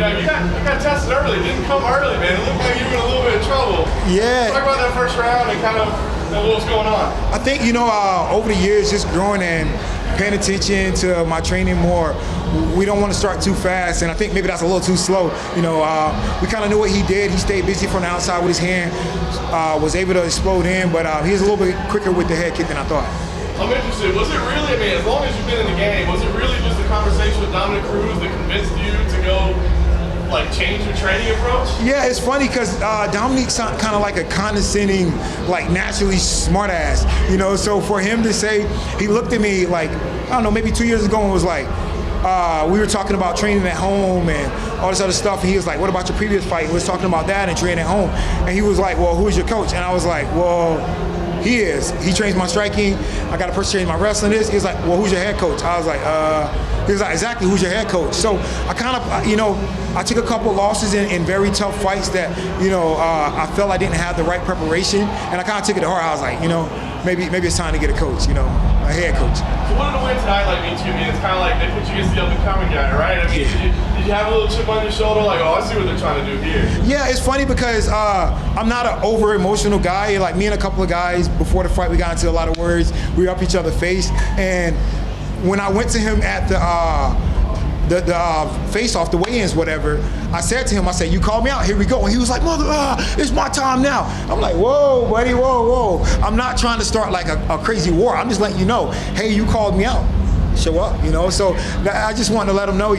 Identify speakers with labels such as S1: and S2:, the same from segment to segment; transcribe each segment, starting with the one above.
S1: you got tested early. Didn't come early, man. It looked like you were in a little bit of trouble.
S2: Yeah.
S1: Talk about that first round and kind of what's going on.
S2: I think, over the years, just growing and paying attention to my training more, we don't want to start too fast, and I think maybe that's a little too slow. We kind of knew what he did. He stayed busy from the outside with his hand, was able to explode in, but he was a little bit quicker with the head kick than I thought.
S1: I'm interested. Was it really, as long as you've been in the game, was it really just a conversation with Dominic Cruz that convinced you to go, change your training approach?
S2: Yeah, it's funny because Dominic's kind of like a condescending, naturally smart ass, so for him to say, he looked at me I don't know, maybe 2 years ago and was like, we were talking about training at home and all this other stuff, and he was like, what about your previous fight? We was talking about that and training at home, and he was like, well, who's your coach? And I was like, well, he is. He trains my striking. I got a person train my wrestling. He was like, well, who's your head coach? I was like, he was like, exactly, who's your head coach? So I kind of, I took a couple losses in very tough fights that, I felt I didn't have the right preparation, and I kind of took it to heart. I was like, maybe it's time to get a coach, a head coach.
S1: So what did a win tonight mean to you? I mean, it's kind of like they put you against the up-and-coming guy, right? I mean, did you have a little chip on your shoulder, I see what they're trying to do here? Yeah,
S2: it's funny because I'm not an over-emotional guy. Me and a couple of guys, before the fight, we got into a lot of words. We were up each other's face, and when I went to him at the face-off, the weigh-ins, whatever, I said to him, I said, you called me out, here we go. And he was like, mother, it's my time now. I'm like, whoa, buddy, whoa. I'm not trying to start a crazy war. I'm just letting you know, hey, you called me out. Show up, So I just wanted to let him know,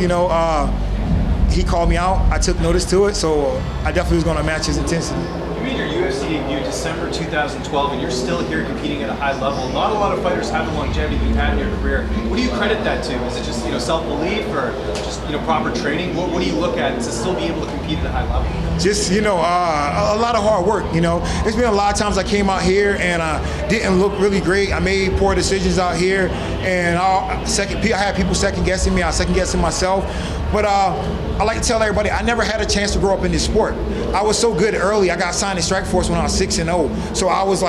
S2: he called me out. I took notice to it, so I definitely was going to match his intensity.
S3: You made your UFC debut December 2012, and you're still here competing at a high level. Not a lot of fighters have the longevity you've had in your career. What do you credit that to? Is it just self-belief or just proper training? What do you look at to still be able to compete at a high level?
S2: Just a lot of hard work. There's been a lot of times I came out here and didn't look really great. I made poor decisions out here, and I had people second guessing me. I was second guessing myself. But I like to tell everybody, I never had a chance to grow up in this sport. I was so good early. I got signed in Strikeforce when I was 6-0. So I was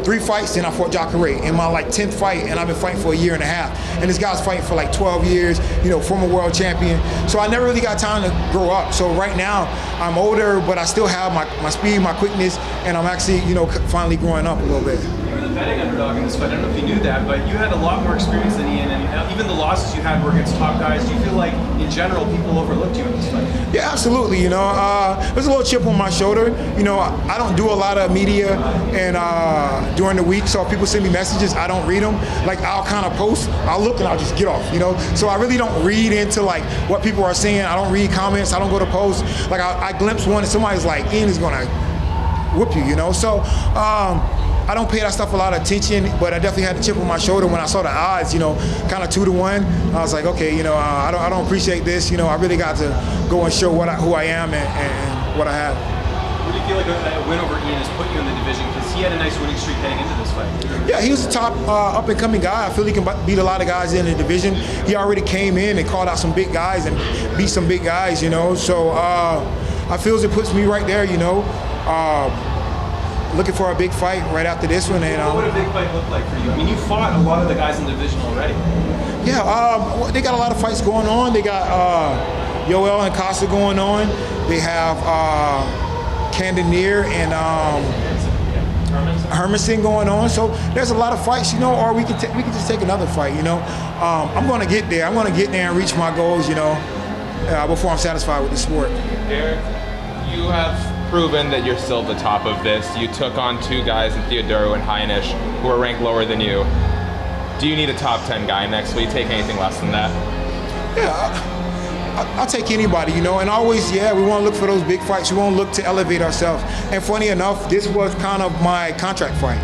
S2: 3 fights, then I fought Jacare in my 10th fight, and I've been fighting for a year and a half. And this guy's fighting for 12 years, former world champion. So I never really got time to grow up. So right now, I'm older, but I still have my speed, my quickness, and I'm actually, finally growing up a little bit.
S3: You were the betting underdog in this fight. I don't know if you knew that, but you had a lot more experience than Ian, and even the losses you had were against top guys. Do you feel like, in general, people overlooked you in this fight?
S2: Yeah, absolutely. There's a little chip on my shoulder. I don't do a lot of media and during the week, so if people send me messages, I don't read them. I'll kind of post, I'll look, and I'll just get off. So I really don't read into what people are saying. I don't read comments. I don't go to posts. I glimpse one, and somebody's like, Ian is gonna whoop you. So. I don't pay that stuff a lot of attention, but I definitely had a chip on my shoulder when I saw the odds, kind of 2-1. I was like, okay, I don't appreciate this. I really got to go and show who I am and what I have.
S3: What do you feel like a win over Ian has put you in the division? Because he had a nice winning streak heading into this fight.
S2: Yeah, he was a top up-and-coming guy. I feel he can beat a lot of guys in the division. He already came in and called out some big guys and beat some big guys, So I feel it puts me right there, looking for a big fight right after this one. And
S3: what would a big fight look like for you? I mean, you fought a lot of the guys in the division already.
S2: Yeah, they got a lot of fights going on. They got Yoel and Costa going on. They have Candonier and Hermanson going on. So there's a lot of fights, or we can just take another fight, I'm going to get there. I'm going to get there and reach my goals, before I'm satisfied with the sport.
S4: Derek, you have proven that you're still the top of this. You took on 2 guys in Theodoro and Heinisch who are ranked lower than you. Do you need a top 10 guy next? Will you take anything less than that?
S2: Yeah, I'll take anybody, and always, we want to look for those big fights. We want to look to elevate ourselves. And funny enough, this was kind of my contract fight.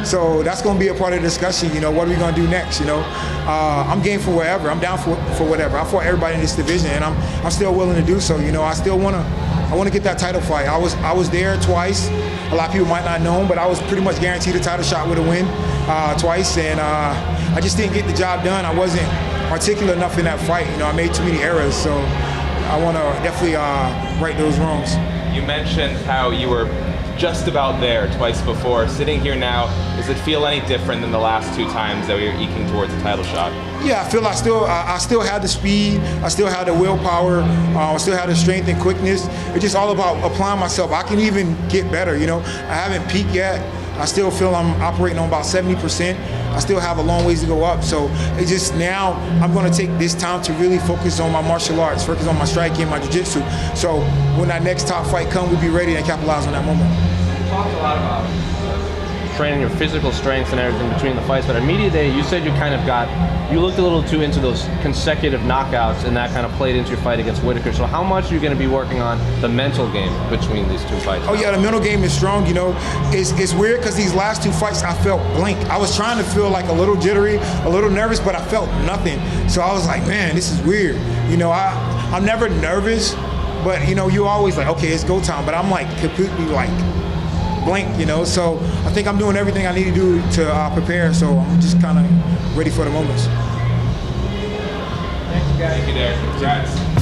S2: So that's going to be a part of the discussion, what are we going to do next, I'm game for wherever. I'm down for whatever. I fought everybody in this division, and I'm still willing to do so, I still want to get that title fight. I was there twice. A lot of people might not know him, but I was pretty much guaranteed a title shot with a win twice, and I just didn't get the job done. I wasn't articulate enough in that fight. I made too many errors, so I want to definitely right those wrongs.
S4: You mentioned how you were just about there twice before. Sitting here now, does it feel any different than the last 2 times that we were eking towards a title shot?
S2: Yeah, I feel I still have the speed, I still have the willpower, I still have the strength and quickness. It's just all about applying myself. I can even get better, you know. I haven't peaked yet. I still feel I'm operating on about 70%. I still have a long ways to go up. So it's just now I'm going to take this time to really focus on my martial arts, focus on my striking, my jiu-jitsu. So when that next top fight comes, we'll be ready and capitalize on that moment.
S5: You talked a lot about training your physical strength and everything between the fights, but at media day, you said you looked a little too into those consecutive knockouts, and that kind of played into your fight against Whitaker. So how much are you going to be working on the mental game between these 2 fights?
S2: Oh yeah, the mental game is strong. You know, it's weird because these last 2 fights I felt blank. I was trying to feel like a little jittery, a little nervous, but I felt nothing. So I was like, man, this is weird. You know, I'm never nervous, but you know, you always like, okay, it's go time. But I'm like completely like blank, you know. So I think I'm doing everything I need to do to prepare. So I'm just kind of ready for the moments.
S4: Thank you, Derek. Congrats.